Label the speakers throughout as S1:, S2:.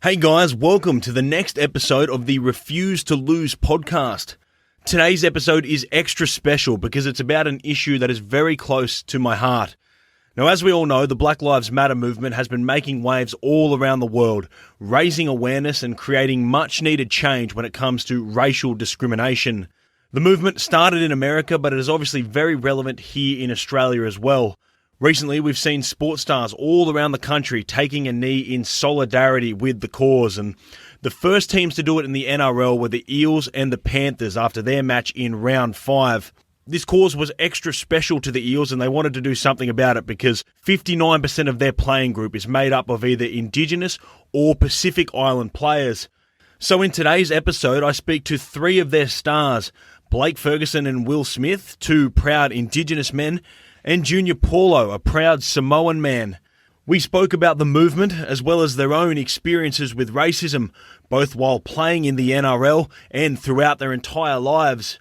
S1: Hey guys, welcome to the next episode of the Refuse to Lose podcast. Today's episode is extra special because it's about an issue that is very close to my heart. Now, as we all know, the Black Lives Matter movement has been making waves all around the world, raising awareness and creating much needed change when it comes to racial discrimination. The movement started in America, but it is obviously very relevant here in Australia as well. Recently, we've seen sports stars all around the country taking a knee in solidarity with the cause, and the first teams to do it in the NRL were the Eels and the Panthers after their match in round 5. This cause was extra special to the Eels and they wanted to do something about it because 59% of their playing group is made up of either Indigenous or Pacific Island players. So in today's episode, I speak to 3 of their stars, Blake Ferguson and Will Smith, 2 proud Indigenous men, and Junior Paulo, a proud Samoan man. We spoke about the movement as well as their own experiences with racism, both while playing in the NRL and throughout their entire lives.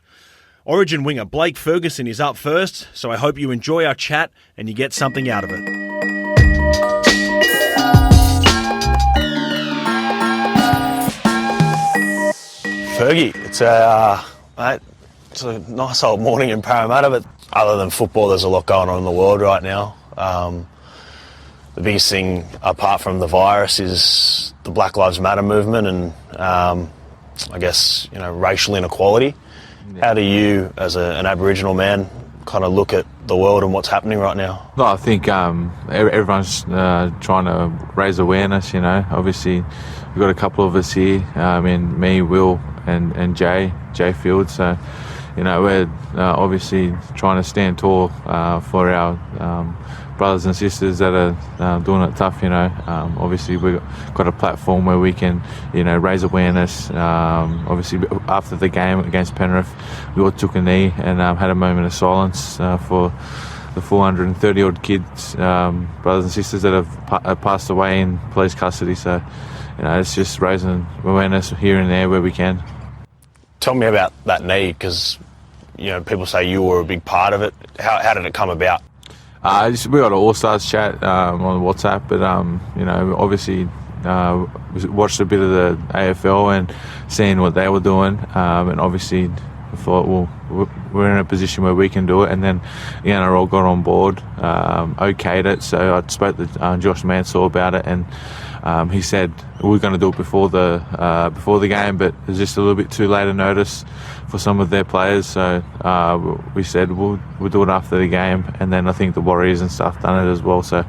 S1: Origin winger Blake Ferguson is up first, so I hope you enjoy our chat and you get something out of it. Fergie, it's a nice old morning in Parramatta, but other than football, there's a lot going on in the world right now. The biggest thing, apart from the virus, is the Black Lives Matter movement and, I guess, racial inequality. Yeah. How do you, as an Aboriginal man, kind of look at the world and what's happening right now?
S2: No, I think everyone's trying to raise awareness, Obviously, we've got a couple of us here, me, Will, and Jay Field, so... we're obviously trying to stand tall for our brothers and sisters that are doing it tough, Obviously, we've got a platform where we can, raise awareness. Obviously, after the game against Penrith, we all took a knee and had a moment of silence for the 430-odd kids, brothers and sisters that have passed away in police custody. So, it's just raising awareness here and there where we can.
S1: Tell me about that knee, because people say you were a big part of it. How did it come about?
S2: We got an All-Stars chat on WhatsApp, but obviously we watched a bit of the AFL and seeing what they were doing, and obviously I thought, well, we're in a position where we can do it, and then the NRL got on board, okayed it. So I spoke to Josh Mansell about it, and he said we're going to do it before the game, but it's just a little bit too late a notice for some of their players. So we said we'll do it after the game, and then I think the Warriors and stuff done it as well. So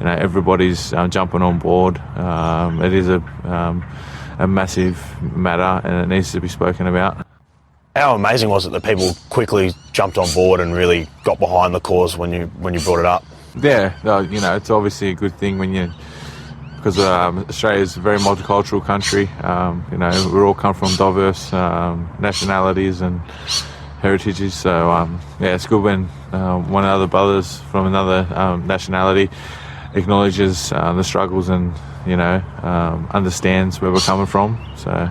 S2: everybody's jumping on board. It is a massive matter, and it needs to be spoken about.
S1: How amazing was it that people quickly jumped on board and really got behind the cause when you brought it up?
S2: Yeah, it's obviously a good thing because Australia is a very multicultural country. We all come from diverse nationalities and heritages. So it's good when one of the brothers from another nationality acknowledges the struggles and understands where we're coming from. So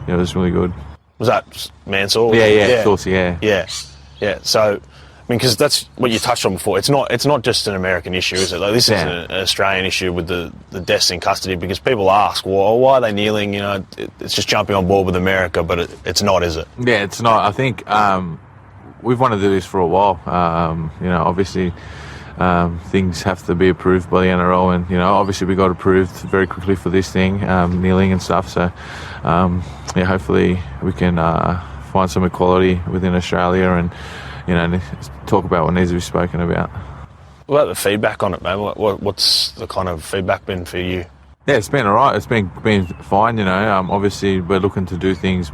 S2: it was really good.
S1: Was that Mansell?
S2: Yeah, of course, yeah.
S1: Yeah. So, because that's what you touched on before. It's not just an American issue, is it? Like, this is an Australian issue with the deaths in custody, because people ask, well, why are they kneeling? It's just jumping on board with America, but it's not, is it?
S2: Yeah, it's not. I think we've wanted to do this for a while. Obviously, things have to be approved by the NRL, and obviously we got approved very quickly for this thing, kneeling and stuff. So, hopefully we can find some equality within Australia and talk about what needs to be spoken about.
S1: What about the feedback on it, man? What's the kind of feedback been for you?
S2: Yeah, it's been all right. It's been fine. Obviously we're looking to do things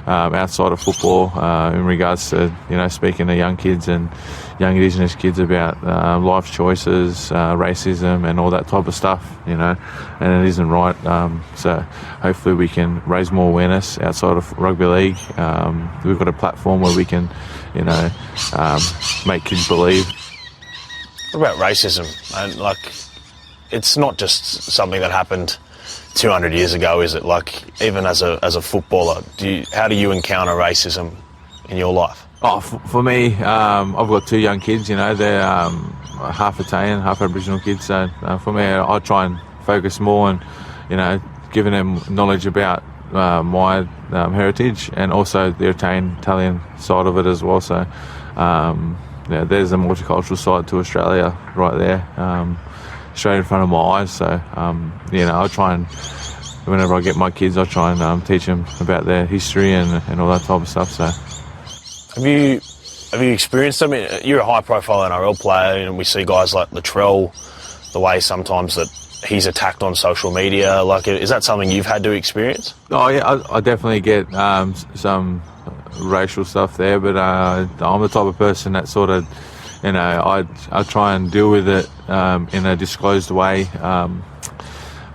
S2: outside of football in regards to speaking to young kids and young Indigenous kids about life choices, racism, and all that type of stuff. And it isn't right. So hopefully we can raise more awareness outside of rugby league. We've got a platform where we can, make kids believe.
S1: What about racism? And it's not just something that happened 200 years ago, is it? Even as a footballer, how do you encounter racism in your life?
S2: Oh, for me, I've got 2 young kids. They're half Italian, half Aboriginal kids. So for me, I try and focus more on, giving them knowledge about my heritage and also the Italian side of it as well. So there's a multicultural side to Australia right there, straight in front of my eyes. So I try and, whenever I get my kids, I try and teach them about their history and all that type of stuff. So
S1: Have you experienced? I mean, you're a high-profile NRL player, and we see guys like Latrell, the way sometimes that he's attacked on social media. Like, is that something you've had to experience?
S2: Oh yeah, I definitely get some racial stuff there, but I'm the type of person that sort of, I try and deal with it in a disclosed way.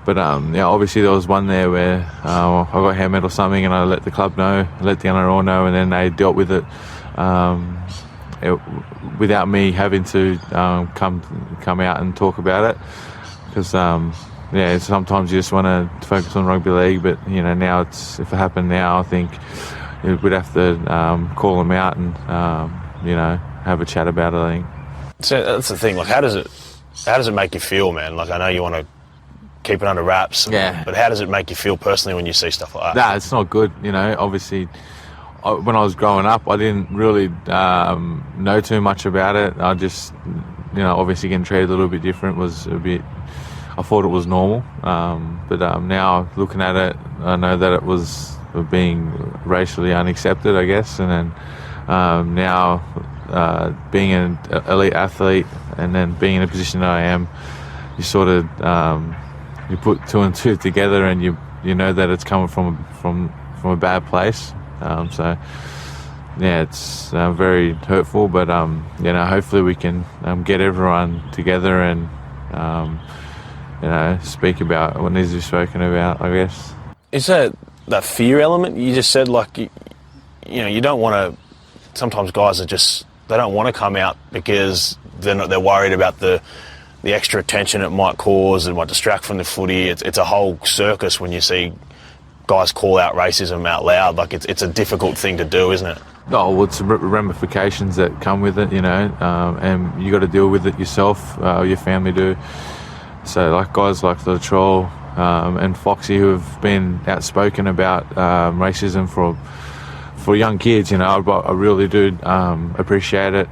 S2: But obviously there was one there where I got hammered or something, and I let the club know, let the NRL know, and then they dealt with it, without me having to come out and talk about it. Because sometimes you just want to focus on rugby league, but now if it happened now, I think we'd have to call them out and have a chat about it, I think.
S1: So that's the thing. Like, how does it make you feel, man? Like, I know you want to keep it under wraps, but how does it make you feel personally when you see stuff like that?
S2: Nah, it's not good. Obviously, when I was growing up, I didn't really know too much about it. I just, obviously getting treated a little bit different was a bit. I thought it was normal, but now looking at it, I know that it was being racially unaccepted, I guess. And then now being an elite athlete and then being in a position that I am, you sort of you put two and two together, and you know that it's coming from a bad place. It's very hurtful, but hopefully we can get everyone together and speak about what needs to be spoken about, I guess.
S1: Is that fear element? You just said, like, you don't want to. Sometimes guys they don't want to come out because they're worried about the extra attention it might cause and might distract from the footy. It's a whole circus when you see guys call out racism out loud. Like, it's a difficult thing to do, isn't it?
S2: Oh, well, it's ramifications that come with it, and you got to deal with it yourself, your family do. So, like guys like Latrell and Foxy, who have been outspoken about racism for young kids, I really do appreciate it.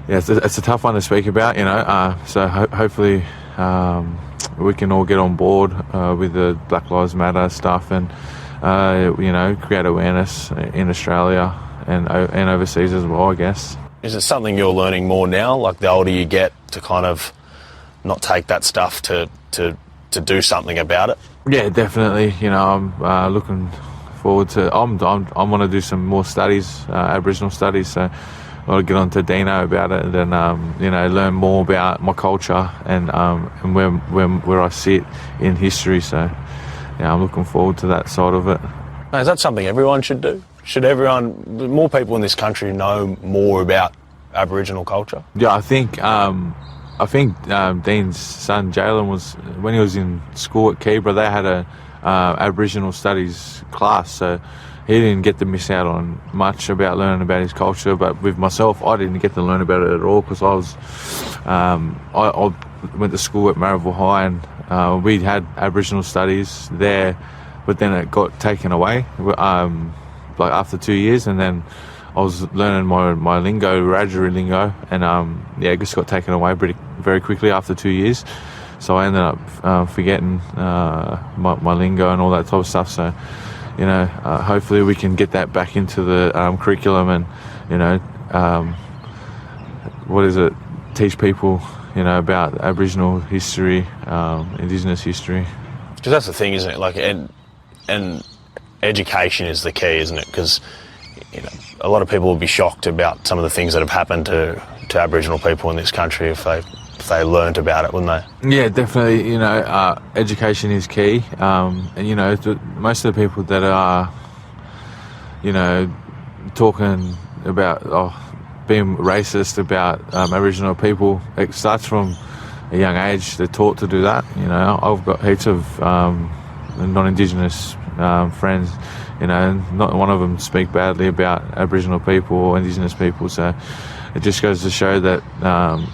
S2: It's a tough one to speak about, So hopefully we can all get on board with the Black Lives Matter stuff and create awareness in Australia and overseas as well, I guess.
S1: Is it something you're learning more now, like the older you get, to kind of not take that stuff to do something about it?
S2: Yeah, definitely. I'm looking forward to. I want to do some more studies, Aboriginal studies. So I'll get on to Dino about it, and then learn more about my culture and where I sit in history. So I'm looking forward to that side of it.
S1: Is that something everyone should do? Should more people in this country know more about Aboriginal culture?
S2: Yeah, I think Dean's son Jalen was, when he was in school at Keebra, they had a Aboriginal studies class, so he didn't get to miss out on much about learning about his culture. But with myself, I didn't get to learn about it at all, because I went to school at Marrickville High, and we had Aboriginal studies there, but then it got taken away like after 2 years, and then I was learning my lingo, Wiradjuri lingo, and it just got taken away very quickly after 2 years. So I ended up forgetting my lingo and all that type of stuff. So, hopefully we can get that back into the curriculum and, teach people, about Aboriginal history, Indigenous history.
S1: Because that's the thing, isn't it? Like, and education is the key, isn't it? Because a lot of people will be shocked about some of the things that have happened to Aboriginal people in this country if they learnt about it, wouldn't they?
S2: Yeah, definitely. Education is key. Most of the people that are, talking about being racist about Aboriginal people, it starts from a young age. They're taught to do that. I've got heaps of non-Indigenous friends, not one of them speak badly about Aboriginal people or Indigenous people. So it just goes to show that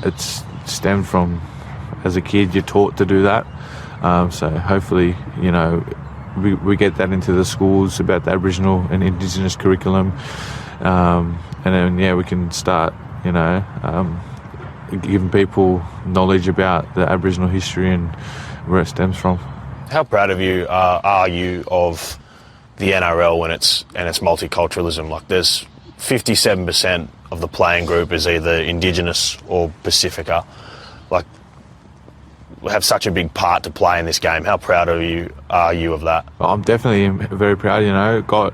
S2: it's stemmed from, as a kid, you're taught to do that. So hopefully, we get that into the schools about the Aboriginal and Indigenous curriculum, and then we can start giving people knowledge about the Aboriginal history and where it stems from.
S1: How proud of you are you of the NRL and its multiculturalism? Like, there's 57% of the playing group is either Indigenous or Pacifica. Like, we have such a big part to play in this game. How proud are you of that?
S2: Well, I'm definitely very proud. Got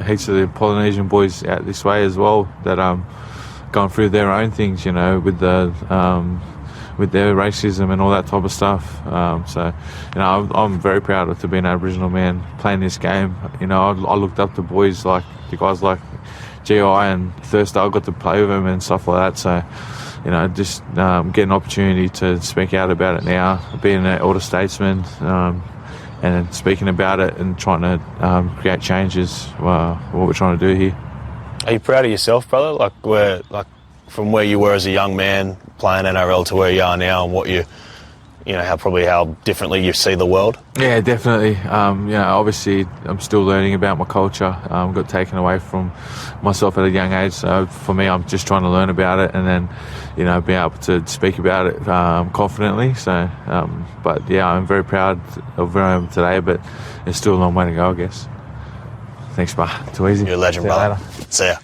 S2: heaps of the Polynesian boys out this way as well that going through their own things. With with their racism and all that type of stuff. I'm very proud to be an Aboriginal man playing this game. I looked up to boys like the guys like GI and Thursday. I got to play with them and stuff like that. So, just get an opportunity to speak out about it now, being an elder statesman, and speaking about it and trying to create changes. What we're trying to do here.
S1: Are you proud of yourself, brother? From where you were as a young man playing NRL to where you are now, and what how differently you see the world? Yeah,
S2: definitely. Obviously I'm still learning about my culture. Got taken away from myself at a young age. So for me, I'm just trying to learn about it and then, be able to speak about it confidently. So, I'm very proud of where I am today, but there's still a long way to go, I guess. Thanks, bro. Too easy.
S1: You're a legend, brother. See ya.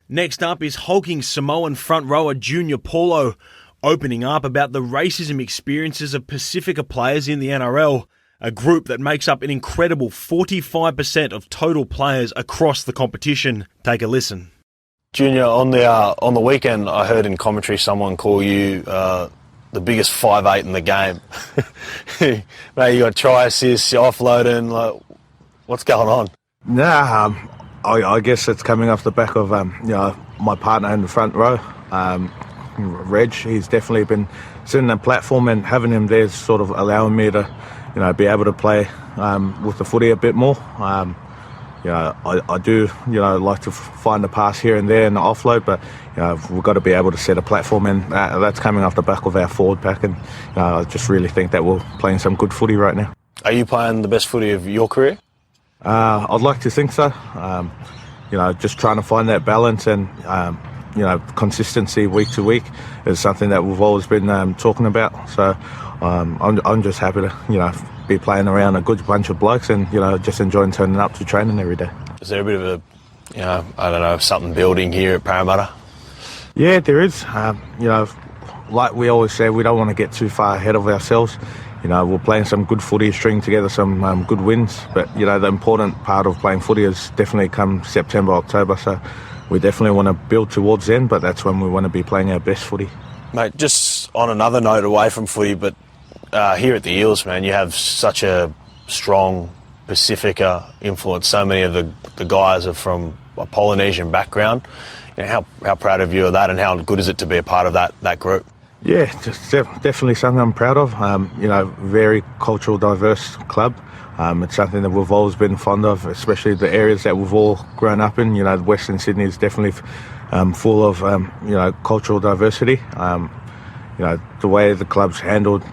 S1: Next up is hulking Samoan front rower Junior Paulo, opening up about the racism experiences of Pacifica players in the NRL, a group that makes up an incredible 45% of total players across the competition. Take a listen. Junior, on the weekend, I heard in commentary someone call you the biggest 5'8" in the game. Mate, you got try assists, you're offloading. What's going on?
S3: Nah, I guess it's coming off the back of my partner in the front row, Reg. He's definitely been sitting on a platform, and having him there is sort of allowing me to, be able to play with the footy a bit more. I do, like to find a pass here and there and the offload, but we've got to be able to set a platform, and that's coming off the back of our forward pack. And I just really think that we're playing some good footy right now.
S1: Are you playing the best footy of your career?
S3: I'd like to think so. Just trying to find that balance and, consistency week to week is something that we've always been talking about. So I'm just happy to, be playing around a good bunch of blokes and, just enjoying turning up to training every day.
S1: Is there a bit of something building here at Parramatta?
S3: Yeah, there is. Like we always say, we don't want to get too far ahead of ourselves. We're playing some good footy, stringing together some good wins. But, the important part of playing footy is definitely come September, October. So we definitely want to build towards then, but that's when we want to be playing our best footy.
S1: Mate, just on another note away from footy, but here at the Eels, man, you have such a strong Pacifica influence. So many of the guys are from a Polynesian background. How proud of you of that, and how good is it to be a part of that group?
S3: Yeah, just definitely something I'm proud of. Very cultural, diverse club. It's something that we've always been fond of, especially the areas that we've all grown up in. Western Sydney is definitely full of, cultural diversity. The way the club's handled,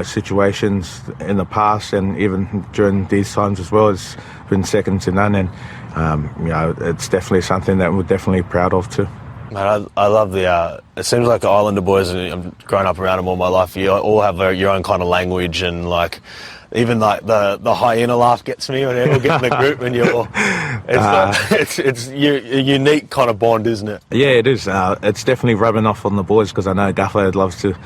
S3: situations in the past and even during these times as well has been second to none. And, it's definitely something that we're definitely proud of too.
S1: Mate, I love the. It seems like the Islander boys. I've grown up around them all my life. You all have your own kind of language, and even the hyena laugh gets me when we get in the group, and it's a unique kind of bond, isn't it?
S3: Yeah, it is. It's definitely rubbing off on the boys, because I know Guffer loves to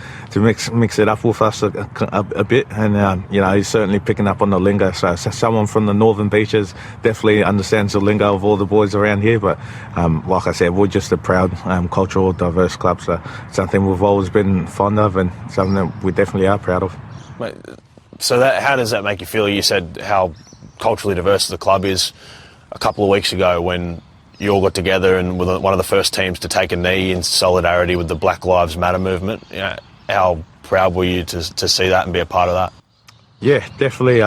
S3: mix it up with us a bit, and he's certainly picking up on the lingo. So someone from the northern beaches definitely understands the lingo of all the boys around here. But like I said, we're just a proud cultural diverse club, so something we've always been fond of, and something that we definitely are proud of.
S1: Mate, so how does that make you feel? You said how culturally diverse the club is a couple of weeks ago when you all got together and were one of the first teams to take a knee in solidarity with the Black Lives Matter movement. How proud were you to see that and be a part of that?
S3: Yeah, definitely.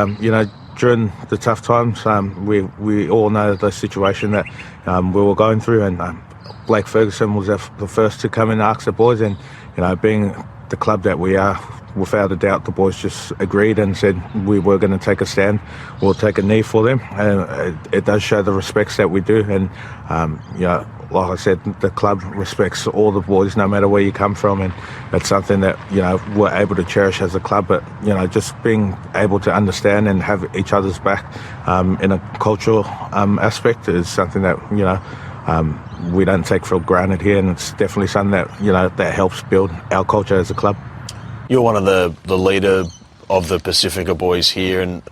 S3: During the tough times, we all know the situation that we were going through, and Blake Ferguson was the first to come in and ask the boys, and being the club that we are, without a doubt, the boys just agreed and said we were going to take a stand, we'll take a knee for them, and it does show the respects that we do. And like I said, the club respects all the boys, no matter where you come from, and it's something that we're able to cherish as a club. But just being able to understand and have each other's back in a cultural aspect is something that we don't take for granted here, and it's definitely something that that helps build our culture as a club.
S1: You're one of the leader of the Pacifica boys here, and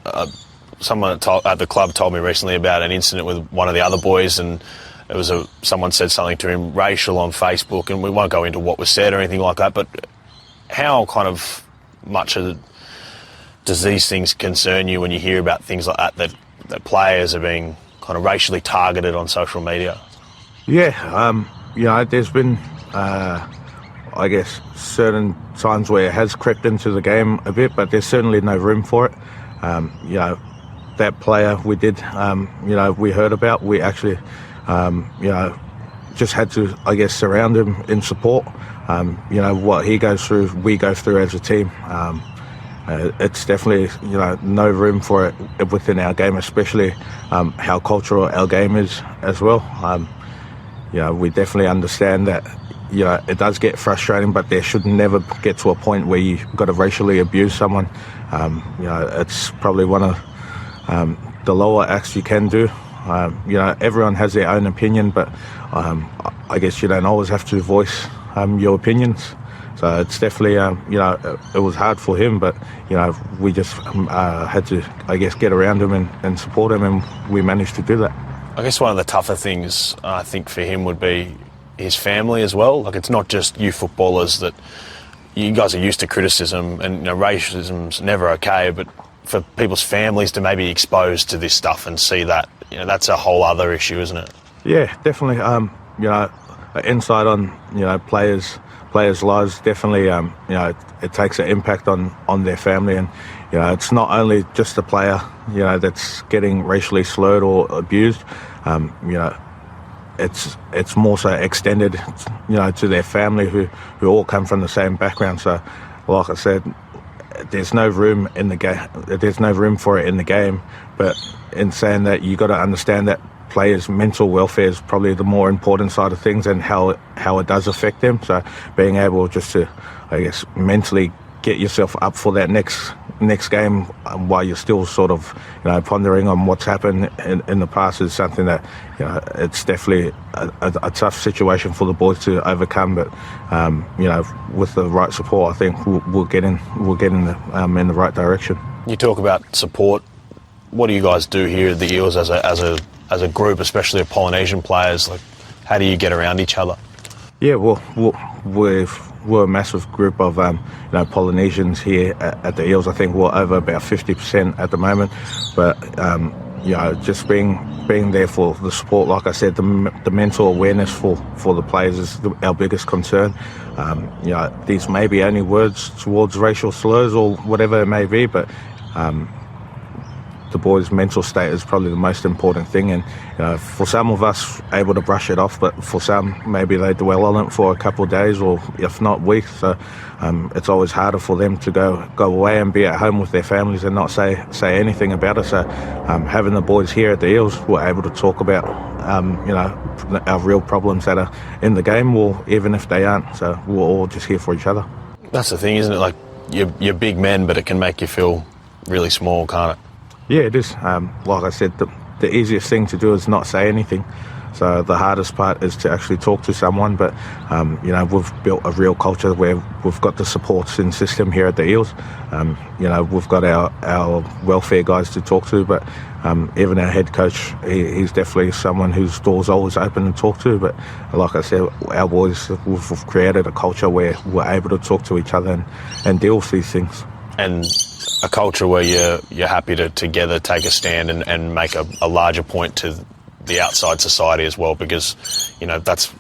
S1: someone at the club told me recently about an incident with one of the other boys, and it was someone said something to him racial on Facebook, and we won't go into what was said or anything like that, but how kind of much does these things concern you when you hear about things like that players are being kind of racially targeted on social media?
S3: Yeah, there's been, I guess, certain times where it has crept into the game a bit, but there's certainly no room for it. That player we did, we heard about, we actually, just had to, I guess, surround him in support. What he goes through, we go through as a team. It's definitely, no room for it within our game, especially how cultural our game is as well. We definitely understand that, it does get frustrating, but there should never get to a point where you've got to racially abuse someone. It's probably one of the lower acts you can do. Everyone has their own opinion, but I guess you don't always have to voice your opinions. So it's definitely, it was hard for him, but, we just had to, I guess, get around him and support him, and we managed to do that.
S1: I guess one of the tougher things, I think, for him would be his family as well. Like, it's not just you footballers that you guys are used to criticism, and racism's never okay, but for people's families to maybe be exposed to this stuff and see that, that's a whole other issue, isn't it?
S3: Yeah, definitely. Insight on, players' lives, definitely, it takes an impact on their family. And, it's not only just the player, that's getting racially slurred or abused. It's more so extended, to their family who all come from the same background. So, like I said, there's no room in the game. There's no room for it in the game. But in saying that, you got to understand that players' mental welfare is probably the more important side of things, and how it does affect them. So being able just to, I guess, mentally get yourself up for that next game while you're still sort of, pondering on what's happened in the past is something that, it's definitely a tough situation for the boys to overcome. But, with the right support, I think we'll get in the right direction. You talk about support. What do you guys do here at the Eels as a group, especially of Polynesian players? Like, how do you get around each other? Yeah, well, we're a massive group of Polynesians here at the Eels. I think we're over about 50% at the moment. But just being there for the support, like I said, the mental awareness for the players is our biggest concern. These may be only words towards racial slurs or whatever it may be, but the boys' mental state is probably the most important thing. And for some of us, able to brush it off, but for some, maybe they dwell on it for a couple of days or if not weeks. So it's always harder for them to go away and be at home with their families and not say anything about it. So having the boys here at the Eels, we're able to talk about our real problems that are in the game, or even if they aren't. So we're all just here for each other. That's the thing, isn't it? Like, you're big men, but it can make you feel really small, can't it? Yeah, it is. Like I said, the easiest thing to do is not say anything. So the hardest part is to actually talk to someone. But, we've built a real culture where we've got the supports and system here at the Eels. We've got our welfare guys to talk to, but even our head coach, he's definitely someone whose door's always open to talk to. But like I said, our boys, we've created a culture where we're able to talk to each other and deal with these things. And a culture where you're happy to together take a stand and make a larger point to the outside society as well, because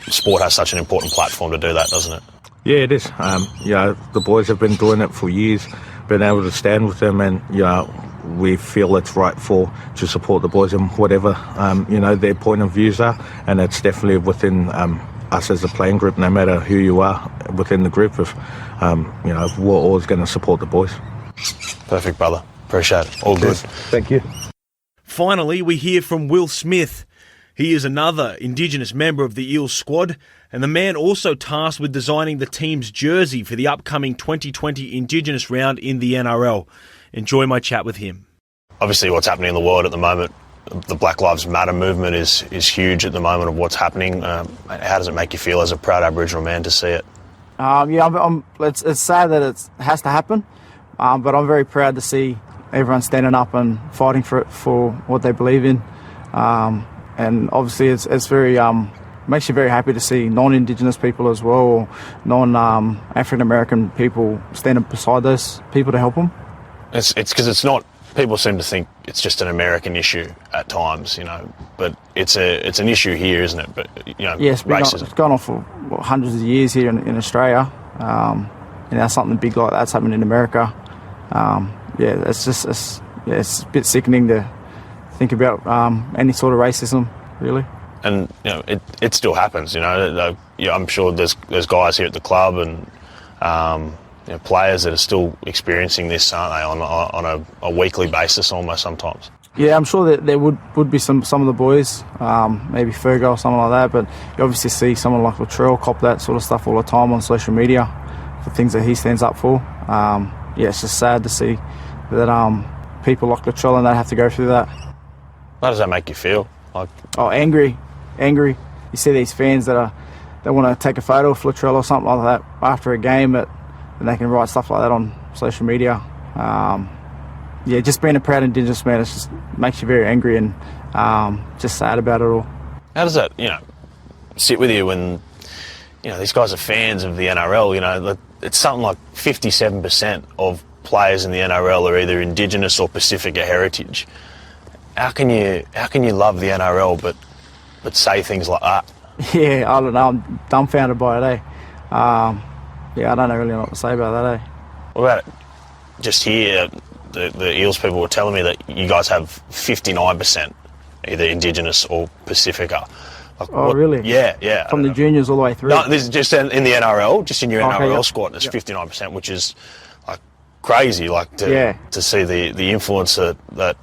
S3: sport has such an important platform to do that, doesn't it? Yeah, it is. The boys have been doing it for years, been able to stand with them, and we feel it's right to support the boys in whatever their point of views are, and it's definitely within us as a playing group, no matter who you are within the group. If we're always going to support the boys.
S1: Perfect, brother. Appreciate it. All good.
S3: Thank you.
S1: Finally, we hear from Will Smith. He is another Indigenous member of the Eels squad, and the man also tasked with designing the team's jersey for the upcoming 2020 Indigenous round in the NRL. Enjoy my chat with him. Obviously, what's happening in the world at the moment, the Black Lives Matter movement is huge at the moment of what's happening. How does it make you feel as a proud Aboriginal man to see it?
S4: It's sad that it has to happen, but I'm very proud to see everyone standing up and fighting for what they believe in. And obviously it's very makes you very happy to see non-Indigenous people as well, or non-African American people standing beside those people to help them.
S1: It's because it's not. People seem to think it's just an American issue at times, but it's an issue here, isn't it? But
S4: yes,
S1: racism.
S4: It's gone on for hundreds of years here in Australia. Something big like that's happening in America. It's a bit sickening to think about any sort of racism, really.
S1: And it still happens. I'm sure there's guys here at the club and players that are still experiencing this, aren't they, on a weekly basis almost sometimes.
S4: Yeah, I'm sure that there would be some of the boys, maybe Fergo or something like that, but you obviously see someone like Latrell cop that sort of stuff all the time on social media for things that he stands up for. It's just sad to see that people like Latrell and that have to go through that.
S1: How does that make you feel?
S4: Angry. You see these fans that want to take a photo of Latrell or something like that after a game, and they can write stuff like that on social media. Just being a proud Indigenous man, it just makes you very angry and just sad about it all.
S1: How does that, sit with you when, these guys are fans of the NRL? It's something like 57% of players in the NRL are either Indigenous or Pacifica heritage. How can you love the NRL but say things like that?
S4: Yeah, I don't know. I'm dumbfounded by it, eh? I don't really know what to say about that, eh?
S1: What about it? Just here, the Eels people were telling me that you guys have 59% either Indigenous or Pacifica.
S4: Really?
S1: Yeah.
S4: From the juniors all the way through?
S1: No, this is just in the NRL, just in your NRL
S4: yep.
S1: squad, it's 59%, which is crazy, to see the influence that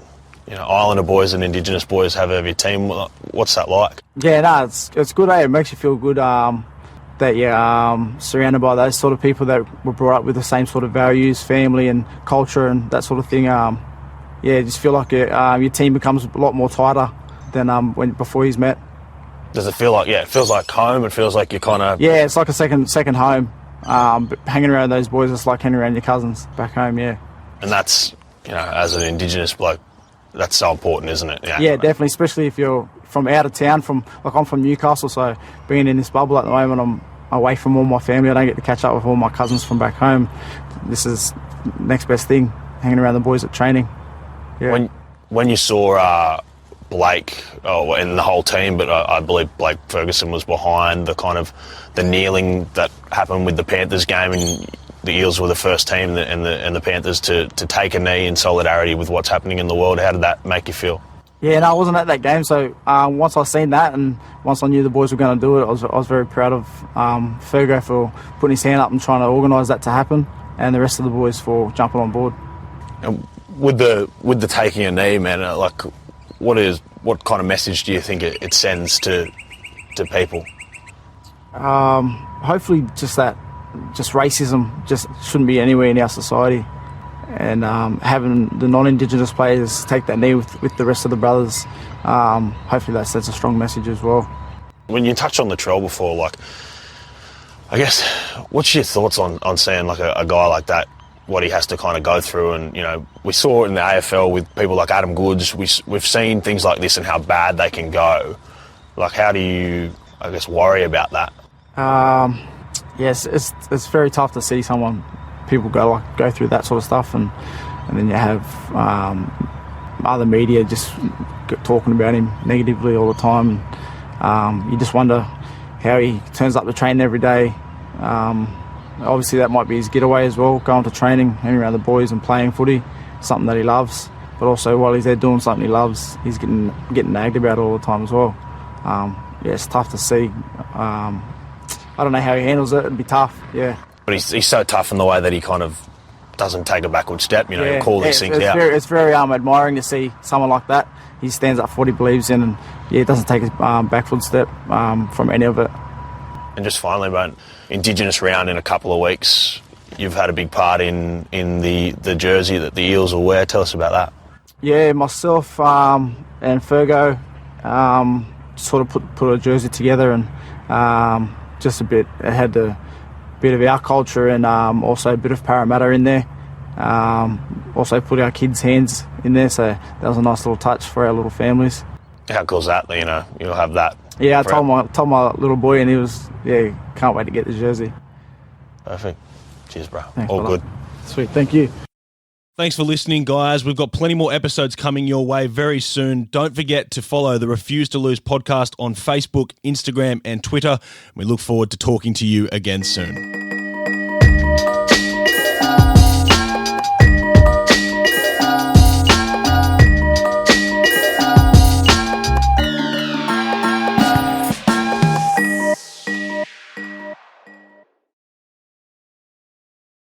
S1: Islander boys and Indigenous boys have over your team. What's that like?
S4: Yeah, no, it's good, eh? It makes you feel good that you're surrounded by those sort of people that were brought up with the same sort of values, family and culture and that sort of thing. Just feel like your team becomes a lot more tighter than before he's met.
S1: Does it feel like, it feels like home? It feels like you're kind of...
S4: Yeah, it's like a second home. But hanging around those boys, it's like hanging around your cousins back home, yeah.
S1: And that's, as an Indigenous bloke, that's so important, isn't it?
S4: Yeah, definitely, especially if you're from out of town. I'm from Newcastle, so being in this bubble at the moment, I'm away from all my family. I don't get to catch up with all my cousins from back home. This is next best thing, hanging around the boys at training. Yeah.
S1: When you saw Blake and the whole team, but I believe Blake Ferguson was behind the kneeling that happened with the Panthers game, and the Eels were the first team and the Panthers to take a knee in solidarity with what's happening in the world. How did that make you feel?
S4: Yeah, no, I wasn't at that game, so once I seen that and once I knew the boys were going to do it, I was very proud of Fergo for putting his hand up and trying to organise that to happen, and the rest of the boys for jumping on board.
S1: And with the taking a knee, man, what kind of message do you think it sends to people?
S4: Hopefully just racism just shouldn't be anywhere in our society, and having the non-Indigenous players take that knee with the rest of the brothers, hopefully that sends a strong message as well.
S1: When you touched on Latrell before, I guess, what's your thoughts on seeing a guy like that, what he has to kind of go through? And we saw it in the AFL with people like Adam Goods. We've seen things like this and how bad they can go. How do you, I guess, worry about that?
S4: Yes, it's very tough to see people go through that sort of stuff, and then you have other media just talking about him negatively all the time. You just wonder how he turns up to training every day. Obviously that might be his getaway as well, going to training, hanging around the boys and playing footy, something that he loves. But also while he's there doing something he loves, he's getting nagged about all the time as well. It's tough to see. I don't know how he handles it. It'd be tough, yeah.
S1: But he's so tough in the way that he kind of doesn't take a backward step, he'll call these things out.
S4: It's very admiring to see someone like that. He stands up for what he believes in, and he doesn't take a backward step from any of it.
S1: And just finally, mate, Indigenous round in a couple of weeks. You've had a big part in the jersey that the Eels will wear. Tell us about that.
S4: Yeah, myself and Fergo sort of put a jersey together, and just a bit. It had a bit of our culture and also a bit of Parramatta in there. Also put our kids' hands in there, so that was a nice little touch for our little families.
S1: How cool is that? You'll have that.
S4: Yeah, I told my little boy, and he was can't wait to get the jersey.
S1: Perfect. Cheers, bro.
S4: Thanks,
S1: all
S4: brother.
S1: good.
S4: Sweet, thank you.
S1: Thanks for listening, guys. We've got plenty more episodes coming your way very soon. Don't forget to follow the Refuse to Lose podcast on Facebook, Instagram, and Twitter. We look forward to talking to you again soon.